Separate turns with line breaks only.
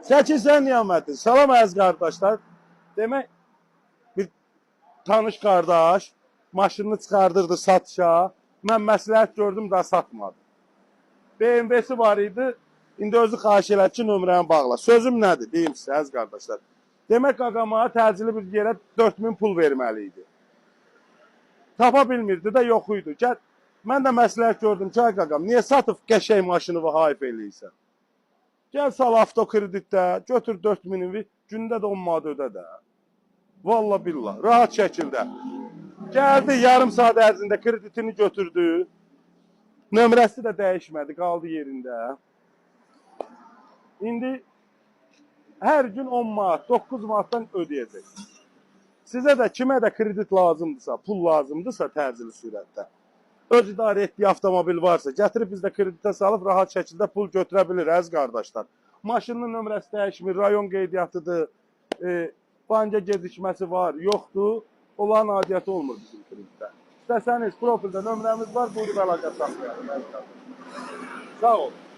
Çəkilsən niyamətin. Salam əziz qardaşlar. Demək bir tanış qardaş maşınını çıxardırdı satışa. Mən məsləhət gördüm da satmadı. BMW-si var idi. İndi özü xahiş elədi ki, nömrəni bağla. Sözüm nədir? Deyim sizə əziz qardaşlar. Demək qaqama təcili bir yerə 4000 pul verməli idi. Tapa bilmirdi də yox idi. Gəl, mən də məsləhət gördüm ki, ay qaqam, niyə satıb qəşəng maşını və hayf eləyirsən? Gəl sal avtokreditdə, götür 4000'i, gündə də 10 manat ödə də. Vallahi billah, rahat şəkildə. Gəldi, yarım saat ərzində kreditini götürdü. Nömrəsi də dəyişmədi, qaldı yerində. İndi hər gün 10 manat, 9 manatdan ödəyəcək. Sizə də kimə də kredit lazımdırsa, pul lazımdırsa təcili sürətdə, öz idarə etdiyi avtomobil varsa, gətirib bizdə kreditə salıb rahat şəkildə pul götürə bilir, əziz qardaşlar. Maşının nömrəsi dəyişmir, rayon qeydiyyatıdır, banka gecikməsi var, yoxdur, onların adiyyəti olmur bizim kreditdə. İstəsəniz, profildə nömrəmiz var, buyurub əlaqə saxlayalım. Sağ olun.